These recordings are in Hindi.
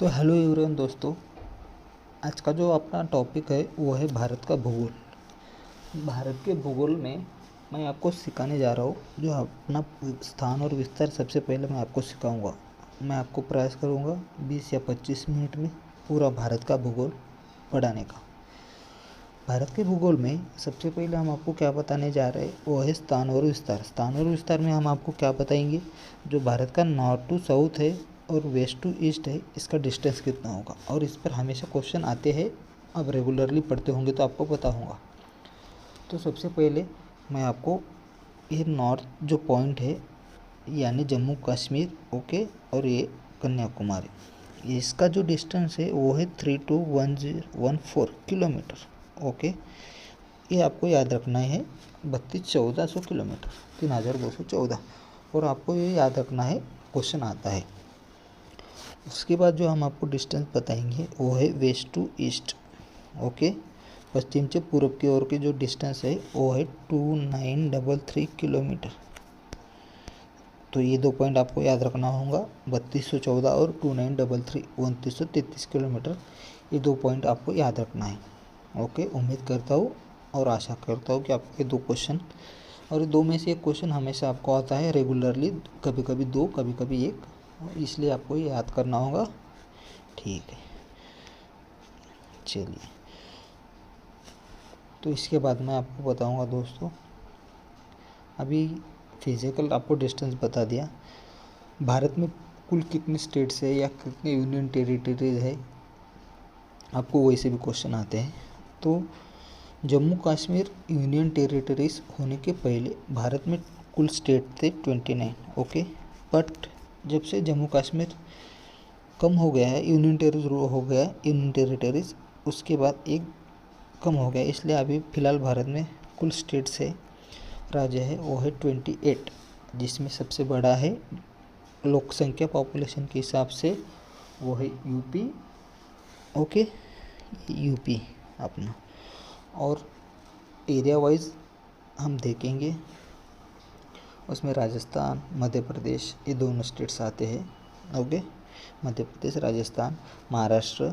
तो हेलो एवरीवन दोस्तों, आज का जो अपना टॉपिक है वो है भारत का भूगोल। भारत के भूगोल में मैं आपको सिखाने जा रहा हूँ जो अपना स्थान और विस्तार। सबसे पहले मैं आपको सिखाऊंगा। मैं आपको प्रयास करूँगा 20 या 25 मिनट में पूरा भारत का भूगोल पढ़ाने का। भारत के भूगोल में सबसे पहले हम आपको क्या बताने जा रहे हैं वो है स्थान और विस्तार। स्थान और विस्तार में हम आपको क्या बताएंगे, जो भारत का नॉर्थ टू साउथ है और वेस्ट टू ईस्ट है, इसका डिस्टेंस कितना होगा। और इस पर हमेशा क्वेश्चन आते हैं, अब रेगुलरली पढ़ते होंगे तो आपको पता होगा। तो सबसे पहले मैं आपको ये नॉर्थ जो पॉइंट है यानी जम्मू कश्मीर, ओके, और ये कन्याकुमारी, इसका जो डिस्टेंस है वो है 32114 किलोमीटर। ओके, ये आपको याद रखना है 1400 किलोमीटर, 3214। और आपको ये याद रखना है, क्वेश्चन आता है। उसके बाद जो हम आपको डिस्टेंस बताएंगे वो है वेस्ट टू ईस्ट। ओके, पश्चिम से पूर्व की ओर की जो डिस्टेंस है वो है 2933 किलोमीटर। तो ये दो पॉइंट आपको याद रखना होगा, 3214 और 2933, 2933 किलोमीटर। ये दो पॉइंट आपको याद रखना है। ओके, उम्मीद करता हूँ और आशा करता हूँ कि आपको ये दो क्वेश्चन, और दो में से एक क्वेश्चन हमेशा आपको आता है रेगुलरली, कभी कभी दो कभी कभी एक, इसलिए आपको ये याद करना होगा। ठीक है, चलिए। तो इसके बाद मैं आपको बताऊंगा दोस्तों, अभी फिजिकल आपको डिस्टेंस बता दिया। भारत में कुल कितने स्टेट्स है या कितने यूनियन टेरिटरीज है, आपको वैसे भी क्वेश्चन आते हैं। तो जम्मू कश्मीर यूनियन टेरिटरीज होने के पहले भारत में कुल स्टेट थे 29। ओके, बट जब से जम्मू कश्मीर कम हो गया है, यूनियन टेरिटरीज हो गया, यूनियन टेरिटरीज उसके बाद एक कम हो गया, इसलिए अभी फ़िलहाल भारत में कुल स्टेट से राज्य है वो है 28, जिसमें सबसे बड़ा है लोक संख्या पॉपुलेशन के हिसाब से वो है यूपी। ओके, यूपी अपना। और एरिया वाइज हम देखेंगे, उसमें राजस्थान, मध्य प्रदेश, ये दोनों स्टेट्स आते हैं। ओके, मध्य प्रदेश, राजस्थान, महाराष्ट्र,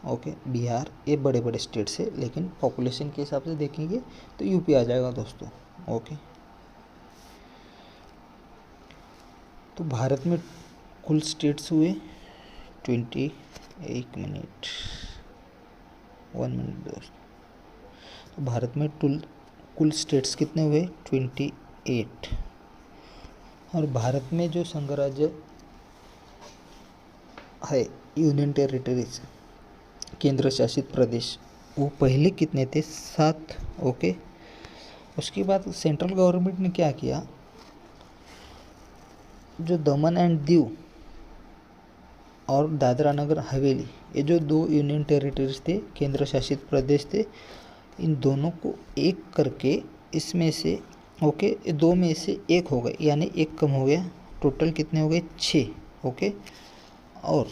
ओके, बिहार, ये बड़े बड़े स्टेट्स है। लेकिन पॉपुलेशन के हिसाब से देखेंगे तो यूपी आ जाएगा दोस्तों। ओके, तो भारत में कुल स्टेट्स हुए 20, 1 मिनट दोस्तों। तो भारत में कुल स्टेट्स कितने हुए 28। और भारत में जो संघराज्य है, यूनियन टेरिटरीज, केंद्र शासित प्रदेश, वो पहले कितने थे 7। ओके, उसके बाद सेंट्रल गवर्नमेंट ने क्या किया, जो दमन एंड दीव और दादरा नगर हवेली, ये जो दो यूनियन टेरिटरीज थे, केंद्र शासित प्रदेश थे, इन दोनों को एक करके इसमें से, ओके, दो में से एक हो गए, यानी एक कम हो गया। टोटल कितने हो गए 6। ओके, और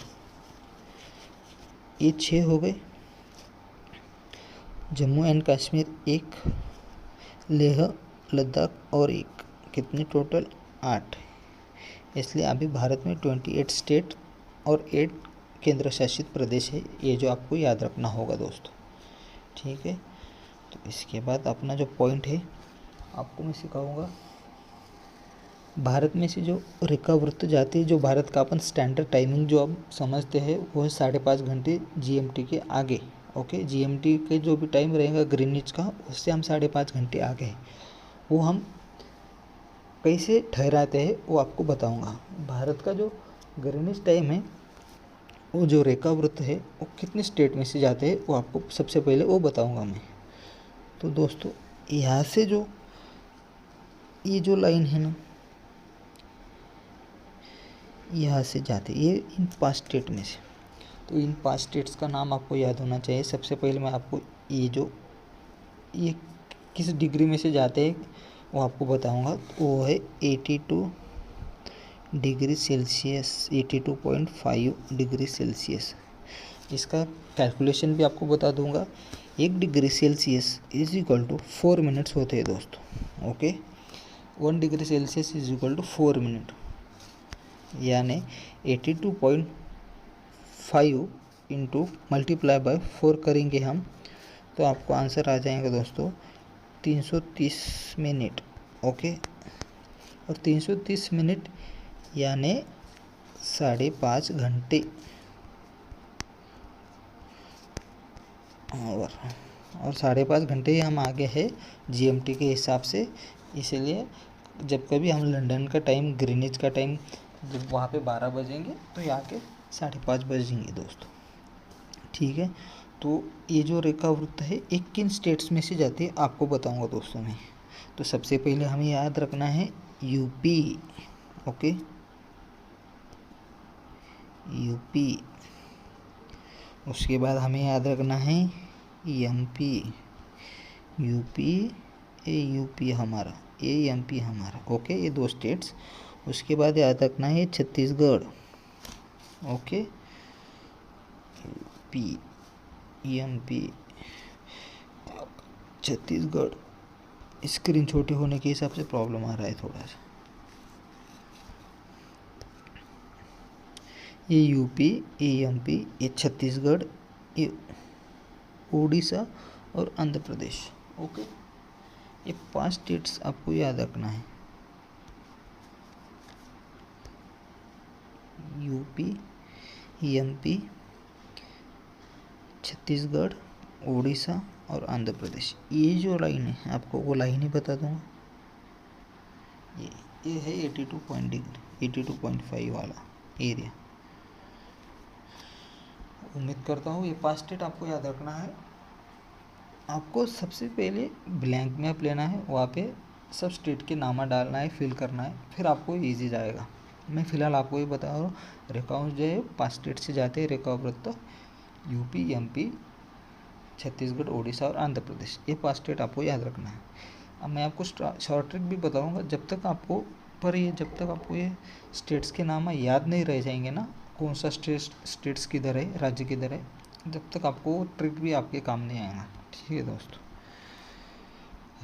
ये 6 हो गए। जम्मू एंड कश्मीर 1, लेह लद्दाख और 1, कितने टोटल 8। इसलिए अभी भारत में 28 स्टेट और 8 केंद्र शासित प्रदेश है, ये जो आपको याद रखना होगा दोस्तों। ठीक है, तो इसके बाद अपना जो पॉइंट है आपको मैं सिखाऊंगा। भारत में से जो रेखा वृत्त जाती है, जो भारत का अपन स्टैंडर्ड टाइमिंग जो हम समझते हैं वो है 5.5 घंटे जीएमटी के आगे। ओके, जीएमटी के जो भी टाइम रहेगा ग्रीनिच का, उससे हम 5.5 घंटे आगे हैं। वो हम कैसे ठहराते हैं वो आपको बताऊंगा। भारत का जो ग्रीनिच टाइम है, वो जो रेखा वृत्त है वो कितने स्टेट में से जाते हैं वो आपको सबसे पहले वो बताऊंगा मैं। तो दोस्तों, यहाँ से जो ये जो लाइन है ना, यहाँ से जाते ये इन 5 स्टेट में से। तो इन 5 स्टेट्स का नाम आपको याद होना चाहिए। सबसे पहले मैं आपको ये किस डिग्री में से जाते हैं वो आपको बताऊंगा। वो है 82 डिग्री सेल्सियस, 82.5 डिग्री सेल्सियस। इसका कैलकुलेशन भी आपको बता दूंगा। 1 degree Celsius is equal to 4 minutes होते हैं दोस्तों। Okay, 1 degree Celsius is equal to 4 minute, यानी 5 इंटू मल्टीप्लाई बाय 4 करेंगे हम, तो आपको आंसर आ जाएगा दोस्तों 330 मिनट। ओके, और 330 मिनट यानी 5.5 घंटे। और 5.5 घंटे हम आगे है जीएमटी के हिसाब से, इसीलिए जब कभी हम लंदन का टाइम, ग्रीनिच का टाइम, जब वहाँ पे 12 बजेंगे तो यहाँ के 5:30 बजेंगे दोस्तों। ठीक है, तो ये जो रेखा वृत्त है ये किन स्टेट्स में से जाती है आपको बताऊंगा दोस्तों मैं। तो सबसे पहले हमें याद रखना है यूपी। Okay, UP. उसके बाद हमें याद रखना है एमपी। यूपी ए यूपी हमारा, ए एमपी हमारा। ओके, ये 2 स्टेट्स। उसके बाद याद रखना है Chhattisgarh. Okay, UP MP Chhattisgarh. Screen छोटी होने के हिसाब से प्रॉब्लम आ रहा है थोड़ा सा। ये यूपी, ये एमपी, ये छत्तीसगढ़, ये उड़ीसा और आंध्र प्रदेश। ओके, ये 5 स्टेट्स आपको याद रखना है। यूपी, एमपी, छत्तीसगढ़, उड़ीसा और आंध्र प्रदेश। ये जो लाइन है आपको वो लाइन ही बता दूंगा। ये है 82.5 वाला एरिया। उम्मीद करता हूँ ये 5 स्टेट आपको याद रखना है। आपको सबसे पहले ब्लैंक मैप लेना है, वहाँ पे सब स्टेट के नाम डालना है, फिल करना है, फिर आपको इजी जाएगा। मैं फ़िलहाल आपको ये बता रहा हूँ, रेखांश जो है 5 स्टेट से जाते हैं रेखा वृत्त। यूपी, एमपी, छत्तीसगढ़, उड़ीसा और आंध्र प्रदेश, ये 5 स्टेट आपको याद रखना है। अब मैं आपको शॉर्ट ट्रिक भी बताऊँगा, जब तक आपको ये स्टेट्स के नाम याद नहीं रह जाएंगे ना, कौन सा स्टेट्स किधर है, राज्य किधर है, जब तक आपको ट्रिक भी आपके काम नहीं आएगा। ठीक है दोस्तों,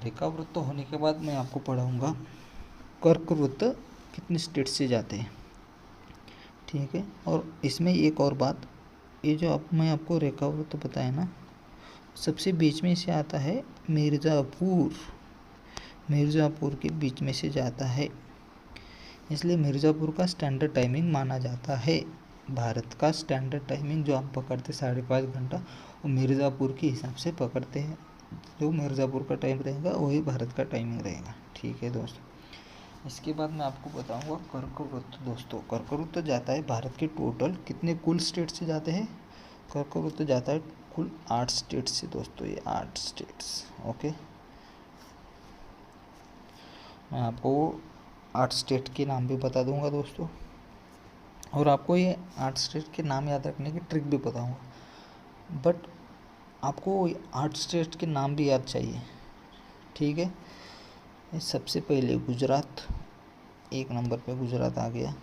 रेखा वृत्त होने के बाद मैं आपको पढ़ाऊँगा कर्क वृत्त कितने स्टेट से जाते हैं। ठीक है, और इसमें एक और बात, ये जो मैं आपको रेखा वृत्त बताया ना, सबसे बीच में से आता है मिर्ज़ापुर। मिर्ज़ापुर के बीच में से जाता है, इसलिए मिर्ज़ापुर का स्टैंडर्ड टाइमिंग माना जाता है। भारत का स्टैंडर्ड टाइमिंग जो हम पकड़ते 5.5 घंटा, वो मिर्ज़ापुर के हिसाब से पकड़ते हैं। जो मिर्ज़ापुर का टाइम रहेगा वही भारत का टाइमिंग रहेगा। ठीक है दोस्तों, इसके बाद मैं आपको बताऊंगा कर्कवृत्त। दोस्तों, कर्कवृत्त जाता है भारत के टोटल कितने कुल स्टेट से जाते हैं। कर्कवृत्त जाता है कुल 8 स्टेट से दोस्तों, ये 8 स्टेट्स। ओके, मैं आपको 8 स्टेट के नाम भी बता दूंगा दोस्तों, और आपको ये 8 स्टेट के नाम याद रखने की ट्रिक भी बताऊंगा। बट आपको 8 स्टेट के नाम भी याद चाहिए। ठीक है, सबसे पहले गुजरात, 1 नंबर पे गुजरात आ गया।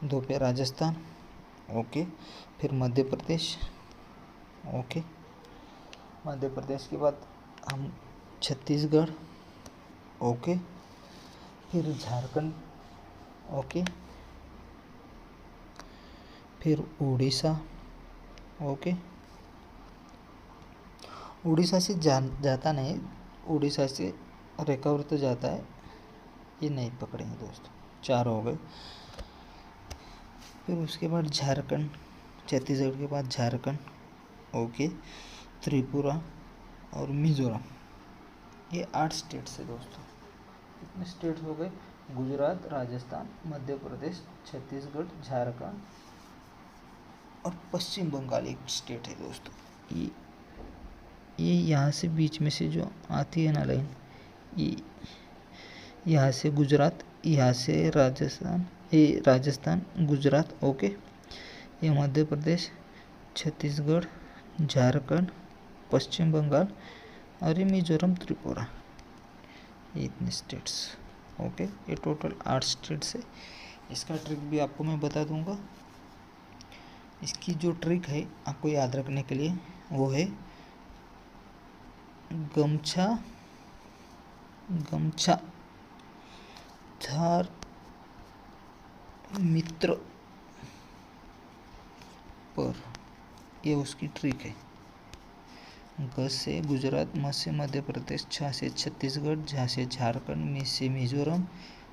2 पे राजस्थान। ओके, फिर मध्य प्रदेश। ओके, मध्य प्रदेश के बाद हम छत्तीसगढ़। ओके, फिर झारखंड। ओके, फिर उड़ीसा। ओके, उड़ीसा से जाता नहीं, उड़ीसा से रेखावृत्त जाता है, ये नहीं पकड़ेंगे दोस्तों। 4 हो गए। फिर उसके बाद झारखंड, छत्तीसगढ़ के बाद झारखंड। ओके, त्रिपुरा और मिज़ोरम, ये 8 स्टेट्स है दोस्तों। कितने स्टेट्स हो गए? गुजरात, राजस्थान, मध्य प्रदेश, छत्तीसगढ़, झारखंड और पश्चिम बंगाल एक स्टेट है दोस्तों। ये यहाँ से बीच में से जो आती है ना लाइन, ये यहाँ से गुजरात, यहाँ से राजस्थान, ये राजस्थान, गुजरात। ओके, ये मध्य प्रदेश, छत्तीसगढ़, झारखंड, पश्चिम बंगाल और ये मिजोरम, त्रिपुरा, ये इतने स्टेट्स। ओके, ये टोटल 8 स्टेट्स है। इसका ट्रिक भी आपको मैं बता दूंगा। इसकी जो ट्रिक है आपको याद रखने के लिए, वो है गमछा गमछा धार मित्र। पर, ये उसकी ट्रिक है। ग से गुजरात, म से मध्य प्रदेश, छ से छत्तीसगढ़, झ से झारखंड, मी से मिजोरम,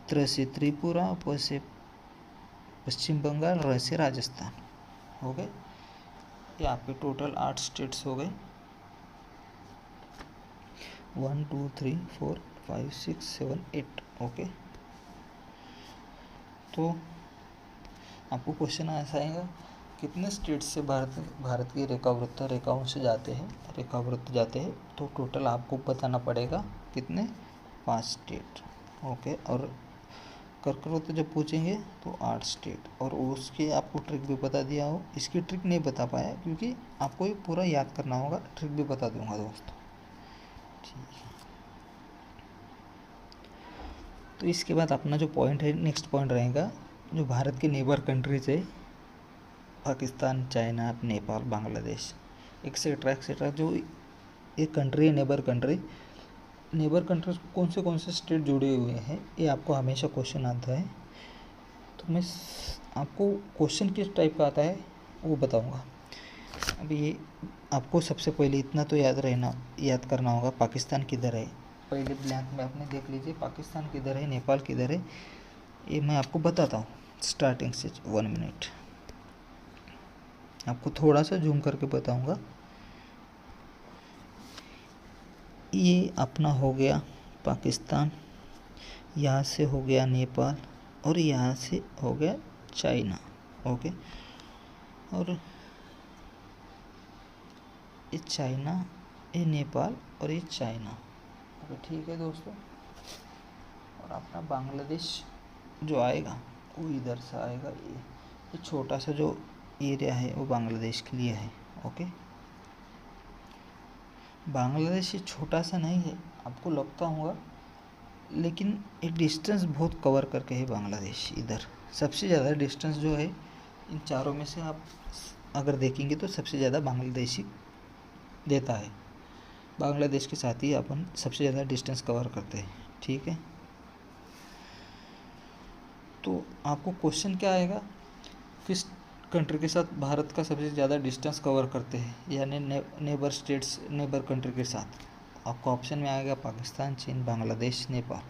त्र से त्रिपुरा, प से पश्चिम बंगाल, र से राजस्थान। हो गए, ये आपके टोटल 8 स्टेट्स हो गए। 1 2 3 4 5 6 7 8। ओके, तो आपको क्वेश्चन ऐसा आएगा, कितने स्टेट से भारत की रेखाओं से जाते हैं, रेखावृत्त जाते हैं, तो टोटल आपको बताना पड़ेगा कितने, 5 स्टेट। ओके, और कर्कवृत्त जब पूछेंगे तो 8 स्टेट, और उसकी आपको ट्रिक भी बता दिया हो। इसकी ट्रिक नहीं बता पाया क्योंकि आपको ये पूरा याद करना होगा, ट्रिक भी बता दूंगा दोस्तों, ठीक है। तो इसके बाद अपना जो पॉइंट है, नेक्स्ट पॉइंट रहेगा जो भारत के नेबर कंट्रीज है, Pakistan, China, Nepal, Bangladesh, etcetera etcetera, जो ये कंट्री है नेबर कंट्री, नेबर कंट्रीज कौन से स्टेट जुड़े हुए हैं, ये आपको हमेशा क्वेश्चन आता है। तो मैं आपको क्वेश्चन किस टाइप का आता है वो बताऊंगा। अभी ये आपको सबसे पहले इतना तो याद करना होगा, पाकिस्तान किधर है। पहले ब्लैंक में आपने देख लीजिए, पाकिस्तान किधर है, नेपाल किधर है, ये मैं आपको बताता हूँ स्टार्टिंग से। 1 मिनट, आपको थोड़ा सा जूम करके बताऊंगा। ये अपना हो गया पाकिस्तान, यहाँ से हो गया नेपाल, और यहाँ से हो गया चाइना। ओके, और ये चाइना, ये नेपाल, और ये चाइना। ओके, ठीक है दोस्तों। और अपना बांग्लादेश जो आएगा वो इधर से आएगा, ये छोटा सा जो एरिया है वो बांग्लादेश के लिए है। ओके, बांग्लादेश ये छोटा सा नहीं है, आपको लगता होगा, लेकिन ये डिस्टेंस बहुत कवर करके है बांग्लादेश। इधर सबसे ज़्यादा डिस्टेंस जो है इन चारों में से आप अगर देखेंगे तो सबसे ज़्यादा बांग्लादेशी देता है। बांग्लादेश के साथ ही अपन सबसे ज़्यादा डिस्टेंस कवर करते हैं, ठीक है। तो आपको क्वेश्चन क्या आएगा, किस कंट्री के साथ भारत का सबसे ज़्यादा डिस्टेंस कवर करते हैं, यानी नेबर स्टेट्स, नेबर कंट्री के साथ। आपको ऑप्शन में आएगा पाकिस्तान, चीन, बांग्लादेश, नेपाल।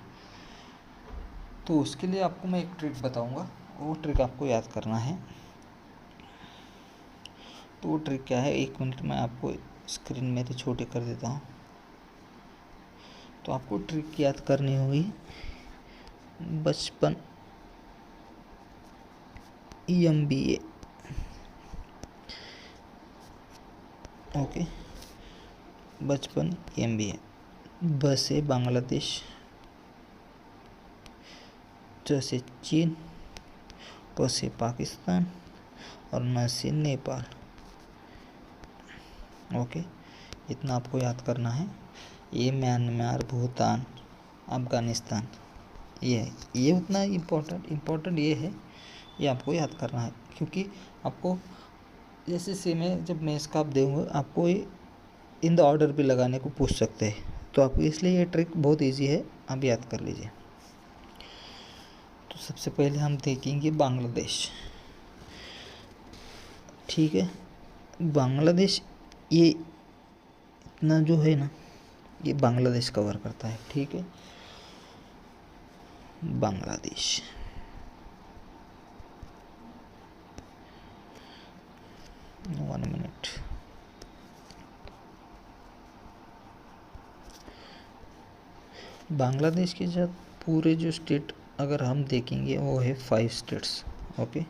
तो उसके लिए आपको मैं एक ट्रिक बताऊंगा, वो ट्रिक आपको याद करना है। तो वो ट्रिक क्या है, 1 मिनट में आपको स्क्रीन मेरी छोटी कर देता हूँ। तो आपको ट्रिक याद करनी होगी, बचपन EMBA। ओके, बचपन EMBA। ब से बांग्लादेश, च से चीन, प से पाकिस्तान, और न से नेपाल। ओके, इतना आपको याद करना है। ये म्यांमार, भूटान, अफगानिस्तान, ये उतना इम्पोर्टेंट ये है, ये आपको याद करना है। क्योंकि आपको जैसे सेम है, जब मैं इसका आप देंगे आपको ये इन द ऑर्डर भी लगाने को पूछ सकते हैं, तो आपको इसलिए ये ट्रिक बहुत इजी है, आप याद कर लीजिए। तो सबसे पहले हम देखेंगे बांग्लादेश, ठीक है। बांग्लादेश ये इतना जो है ना, ये बांग्लादेश कवर करता है, ठीक है। बांग्लादेश, वन मिनट, बांग्लादेश के साथ पूरे जो स्टेट अगर हम देखेंगे वो है 5 स्टेट्स। ओके,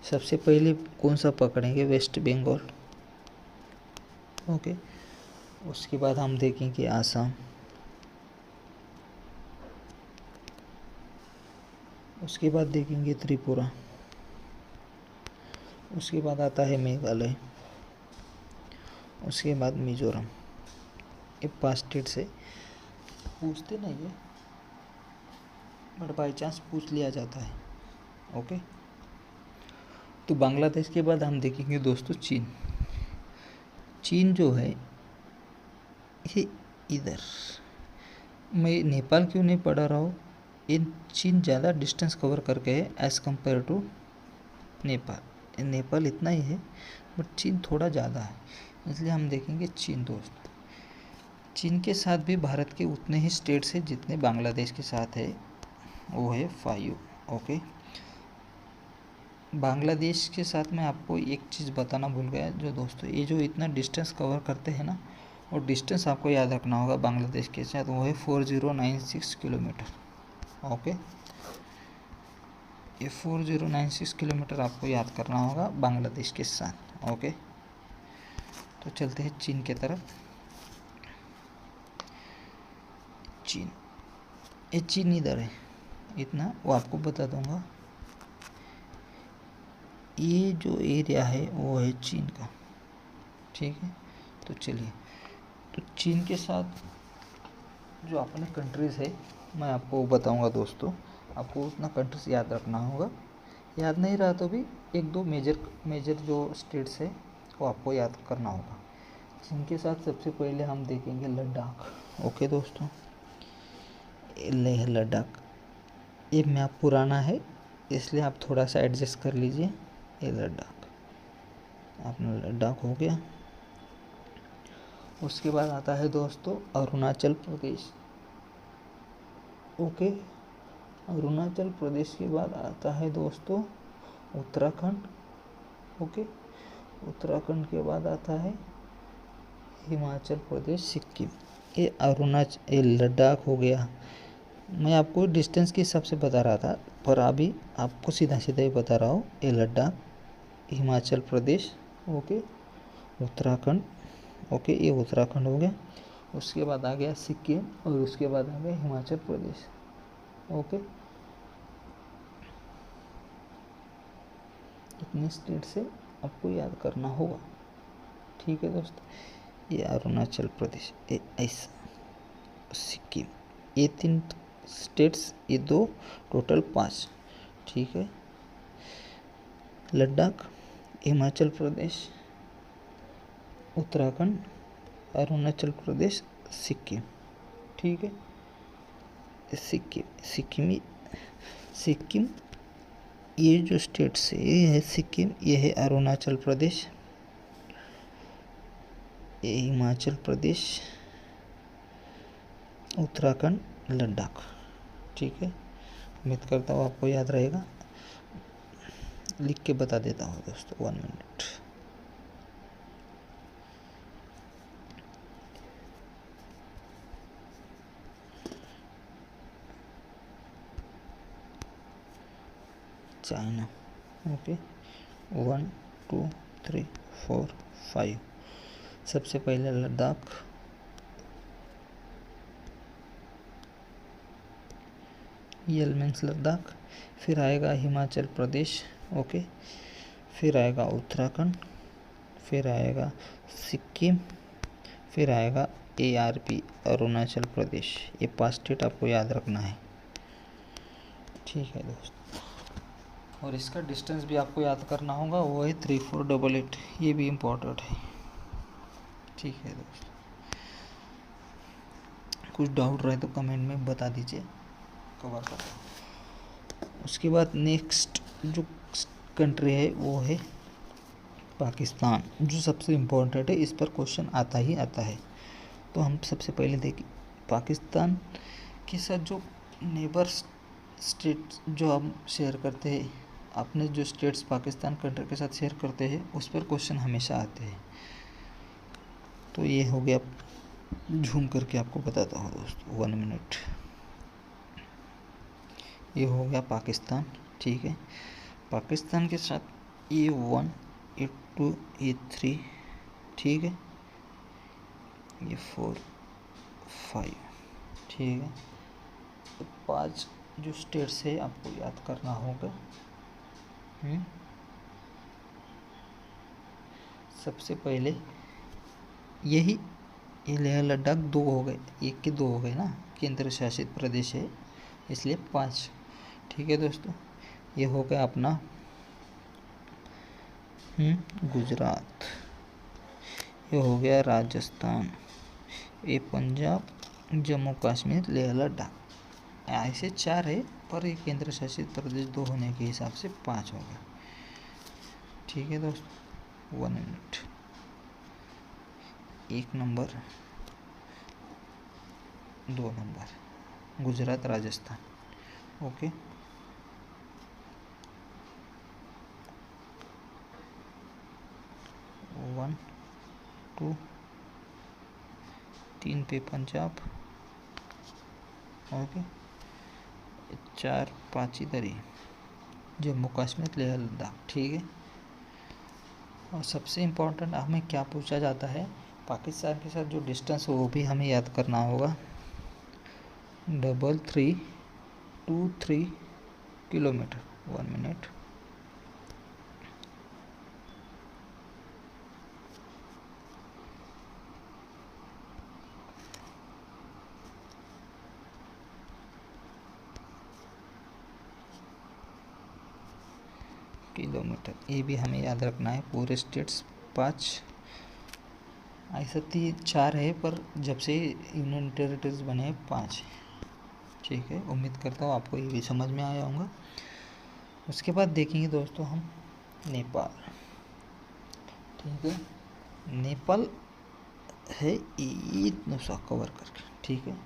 सबसे पहले कौन सा पकड़ेंगे, वेस्ट बंगाल। ओके, उसके बाद हम देखेंगे आसाम, उसके बाद देखेंगे त्रिपुरा, उसके बाद आता है मेघालय, उसके बाद मिजोरम। ये 5 स्टेट से पूछते नहीं है, बट बाई चांस पूछ लिया जाता है। ओके, तो बांग्लादेश के बाद हम देखेंगे दोस्तों चीन। चीन जो है ये इधर, मैं नेपाल क्यों नहीं पढ़ा रहा हूँ, इन चीन ज़्यादा डिस्टेंस कवर करके है as compare to Nepal. Nepal इतना ही है, बट चीन थोड़ा ज़्यादा है, इसलिए हम देखेंगे चीन दोस्त। चीन के साथ भी भारत के उतने ही स्टेट्स हैं जितने बांग्लादेश के साथ है, वो है 5। ओके, बांग्लादेश के साथ मैं आपको एक चीज़ बताना भूल गया जो दोस्तों, ये जो इतना डिस्टेंस कवर करते हैं ना, और डिस्टेंस आपको याद रखना होगा बांग्लादेश के साथ, वो है 4096 किलोमीटर। ओके, ये 4096 किलोमीटर आपको याद करना होगा बांग्लादेश के साथ। ओके, तो चलते हैं चीन के तरफ। चीन, ये चीन इधर है, इतना वो आपको बता दूंगा। ये जो एरिया है वो है चीन का, ठीक है। तो चलिए, तो चीन के साथ जो अपने कंट्रीज़ है मैं आपको बताऊंगा दोस्तों। आपको उतना कंट्रीज याद रखना होगा, याद नहीं रहा तो भी एक दो मेजर जो स्टेट्स है वो आपको याद करना होगा। चीन के साथ सबसे पहले हम देखेंगे लद्दाख। ओके दोस्तों, लेह लद्दाख, ये मैप पुराना है इसलिए आप थोड़ा सा एडजस्ट कर लीजिए। ये लद्दाख, अपना लद्दाख हो गया। उसके बाद आता है दोस्तों अरुणाचल प्रदेश। ओके, अरुणाचल प्रदेश के बाद आता है दोस्तों उत्तराखंड। ओके, उत्तराखंड के बाद आता है हिमाचल प्रदेश, सिक्किम। ये लद्दाख हो गया। मैं आपको डिस्टेंस के हिसाब से बता रहा था, पर अभी आपको सीधा सीधा ही बता रहा हूँ। ये लद्दाख, हिमाचल प्रदेश, ओके, उत्तराखंड। ओके, ये उत्तराखंड हो गया। उसके बाद आ गया सिक्किम और उसके बाद आ गया हिमाचल प्रदेश। ओके, इतने स्टेट से आपको याद करना होगा, ठीक है दोस्तों। ये अरुणाचल प्रदेश, ये ऐसा, सिक्किम, ये 3 स्टेट्स, ये 2, टोटल 5, ठीक है। लद्दाख, हिमाचल प्रदेश, उत्तराखंड, अरुणाचल प्रदेश, सिक्किम, ठीक है। सिक्किम ये जो स्टेट्स है, ये है सिक्किम, ये है अरुणाचल प्रदेश, ये हिमाचल प्रदेश, उत्तराखंड, लद्दाख, ठीक है। उम्मीद करता हूँ आपको याद रहेगा। लिख के बता देता हूँ दोस्तों, 1 मिनट। China, okay, 1 2 3 4 5। सबसे पहले लद्दाख, ये मीन्स लद्दाख, फिर आएगा हिमाचल प्रदेश, ओके, फिर आएगा उत्तराखंड, फिर आएगा सिक्किम, फिर आएगा ARP, अरुणाचल प्रदेश। ये 5 स्टेट आपको याद रखना है, ठीक है दोस्तों। और इसका डिस्टेंस भी आपको याद करना होगा, वो है 3488। ये भी इम्पोर्टेंट है, ठीक है दोस्तों। कुछ डाउट रहे तो कमेंट में बता दीजिए, कवर कर। उसके बाद नेक्स्ट जो कंट्री है वो है पाकिस्तान, जो सबसे इम्पोर्टेंट है। इस पर क्वेश्चन आता ही आता है। तो हम सबसे पहले देखिए पाकिस्तान के साथ जो नेबर स्टेट जो हम शेयर करते हैं, अपने जो स्टेट्स पाकिस्तान कंट्री के साथ शेयर करते हैं, उस पर क्वेश्चन हमेशा आते हैं। तो ये हो गया, झूम करके आपको बताता हूँ दोस्तों, 1 मिनट। ये हो गया पाकिस्तान, ठीक है। पाकिस्तान के साथ A1 A2 A3, ठीक है, ये 4 5, ठीक है। तो 5 जो स्टेट्स है आपको याद करना होगा। सबसे पहले यही, ये लेह लद्दाख 2 हो गए, 1 के 2 हो गए ना, केंद्र शासित प्रदेश है इसलिए 5, ठीक है दोस्तों। ये हो गया अपना गुजरात, ये हो गया राजस्थान, ये पंजाब, जम्मू कश्मीर, लेह लद्दाख। ऐसे 4 है, पर ये केंद्र शासित प्रदेश 2 होने के हिसाब से 5 हो गया, ठीक है दोस्तों, 1 minute. 1 number, 2 number Gujarat Rajasthan, okay. 1 2 3 पे पंजाब, ओके। 4 5 इधर ही जम्मू कश्मीर लेह लद्दाख, ठीक है। और सबसे इम्पोर्टेंट हमें क्या पूछा जाता है, पाकिस्तान के साथ जो डिस्टेंस हो वो भी हमें याद करना होगा। 3323 किलोमीटर। 1 मिनट। किलोमीटर, ये भी हमें याद रखना है। पूरे स्टेट्स 5, ऐसा 4 है, पर जब से यूनियन टेरिटरीज बने हैं 5, ठीक है। उम्मीद करता हूँ आपको ये भी समझ में आया होगा। उसके बाद देखेंगे दोस्तों हम नेपाल, ठीक है। नेपाल है इतना सा कवर करके, ठीक है,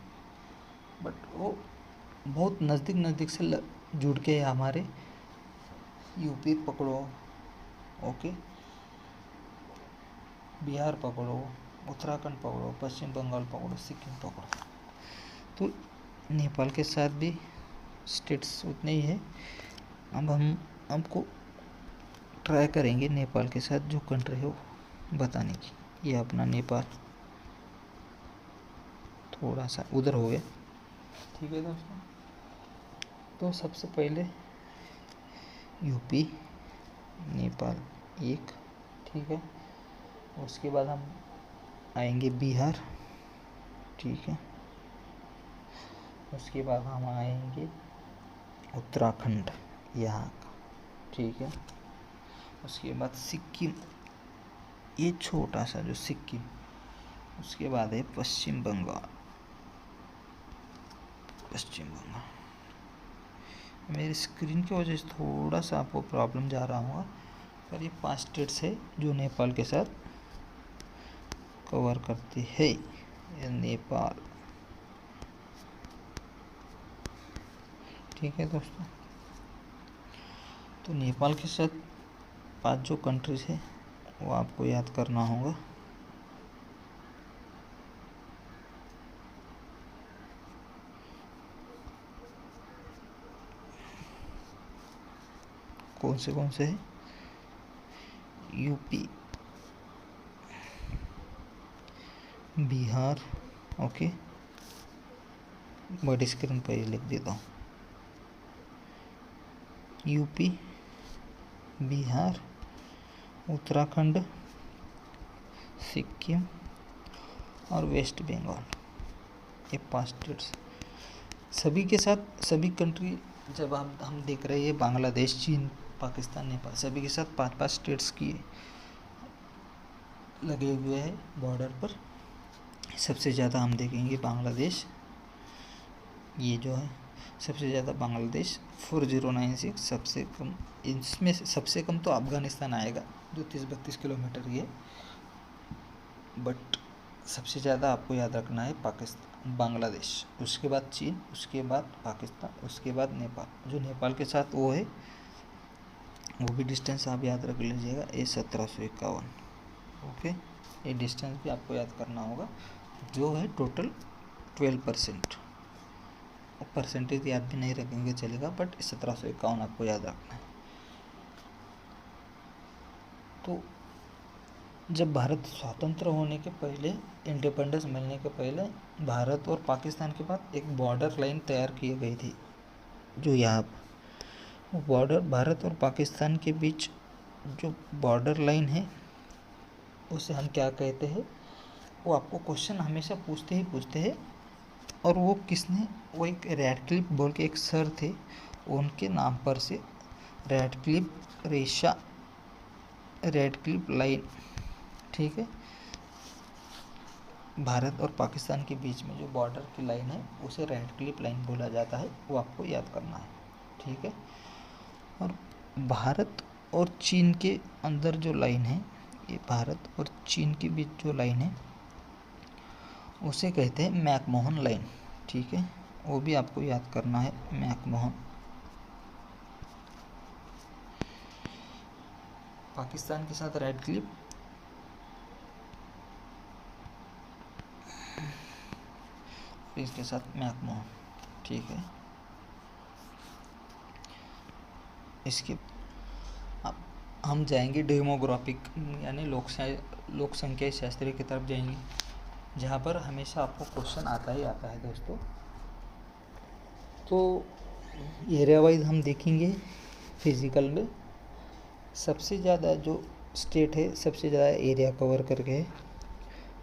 बट वो बहुत नज़दीक से जुड़ के है हमारे। यूपी पकड़ो, ओके, बिहार पकड़ो, उत्तराखंड पकड़ो, पश्चिम बंगाल पकड़ो, सिक्किम पकड़ो, तो नेपाल के साथ भी स्टेट्स उतने ही है। अब हमको ट्राई करेंगे नेपाल के साथ जो कंट्री हो बताने की। ये अपना नेपाल थोड़ा सा उधर हो गया, ठीक है दोस्तों। तो सबसे पहले यूपी नेपाल 1, ठीक है। उसके बाद हम आएंगे बिहार, ठीक है। उसके बाद हम आएंगे उत्तराखंड यहाँ, ठीक है। उसके बाद सिक्किम, ये छोटा सा जो सिक्किम। उसके बाद है पश्चिम बंगाल। मेरी स्क्रीन की वजह से थोड़ा सा आपको प्रॉब्लम जा रहा होगा, पर ये 5 स्टेट्स है जो नेपाल के साथ कवर करती है। नेपाल, ठीक है दोस्तों। तो नेपाल के साथ 5 जो कंट्रीज है वो आपको याद करना होगा। कौन से है? यूपी, बिहार, ओके, बड़ी स्क्रीन पर लिख देता हूँ। यूपी, बिहार, उत्तराखंड, सिक्किम और वेस्ट बंगाल, ये 5 स्टेट्स। सभी के साथ सभी कंट्री जब हम देख रहे हैं, बांग्लादेश, चीन, पाकिस्तान, नेपाल, सभी के साथ 5-5 स्टेट्स की लगे हुए हैं बॉर्डर पर। सबसे ज़्यादा हम देखेंगे बांग्लादेश, ये जो है सबसे ज़्यादा बांग्लादेश 4096, सबसे कम, इसमें सबसे कम तो अफ़गानिस्तान आएगा जो 30-32 किलोमीटर ही है, बट सबसे ज़्यादा आपको याद रखना है पाकिस्तान, बांग्लादेश, उसके बाद चीन, उसके बाद पाकिस्तान, उसके बाद नेपाल। जो नेपाल के साथ वो है, वो भी डिस्टेंस आप याद रख लीजिएगा, ये 1751, ओके। ये डिस्टेंस भी आपको याद करना होगा, जो है टोटल 12%। परसेंटेज याद भी नहीं रखेंगे चलेगा, बट 1751 आपको याद रखना है। तो जब भारत स्वतंत्र होने के पहले, इंडिपेंडेंस मिलने के पहले, भारत और पाकिस्तान के बाद एक बॉर्डर लाइन तैयार की गई थी, जो यहाँ वो बॉर्डर, भारत और पाकिस्तान के बीच जो बॉर्डर लाइन है उसे हम क्या कहते हैं, वो आपको क्वेश्चन हमेशा पूछते हैं। और वो किसने, वो एक रैडक्लिफ बोल के एक सर थे, उनके नाम पर से रैडक्लिफ रेशा, रैडक्लिफ लाइन, ठीक है। भारत और पाकिस्तान के बीच में जो बॉर्डर की लाइन है उसे रैडक्लिफ लाइन बोला जाता है, वो आपको याद करना है, ठीक है। और भारत और चीन के अंदर जो लाइन है, ये भारत और चीन के बीच जो लाइन है उसे कहते हैं मैकमोहन लाइन। ठीक है, वो भी आपको याद करना है, मैकमोहन। पाकिस्तान के साथ राइट क्लिप, इसके साथ मैकमोहन। ठीक है, इसके अब हम जाएंगे डेमोग्राफिक यानी लोक संख्या शास्त्र की तरफ जाएंगे, जहाँ पर हमेशा आपको क्वेश्चन आता ही आता है दोस्तों। तो एरिया वाइज हम देखेंगे फिजिकल में। सबसे ज़्यादा जो स्टेट है, सबसे ज़्यादा एरिया कवर करके है,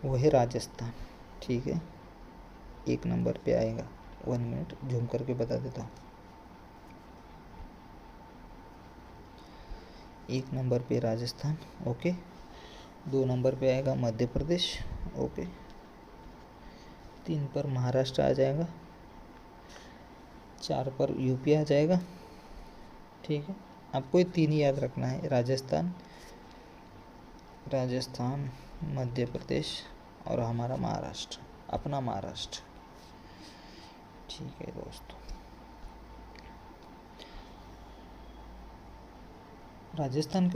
वो है राजस्थान। ठीक है, 1 नंबर पे आएगा। 1 मिनट जूम करके बता देता हूँ। 1 नंबर पे राजस्थान, ओके। 2 नंबर पे आएगा मध्य प्रदेश, ओके। 3 पर महाराष्ट्र आ जाएगा। 4 पर यूपी आ जाएगा। ठीक है, आपको ये 3 ही याद रखना है, राजस्थान, मध्य प्रदेश और हमारा महाराष्ट्र, अपना महाराष्ट्र। ठीक है दोस्तों, राजस्थान का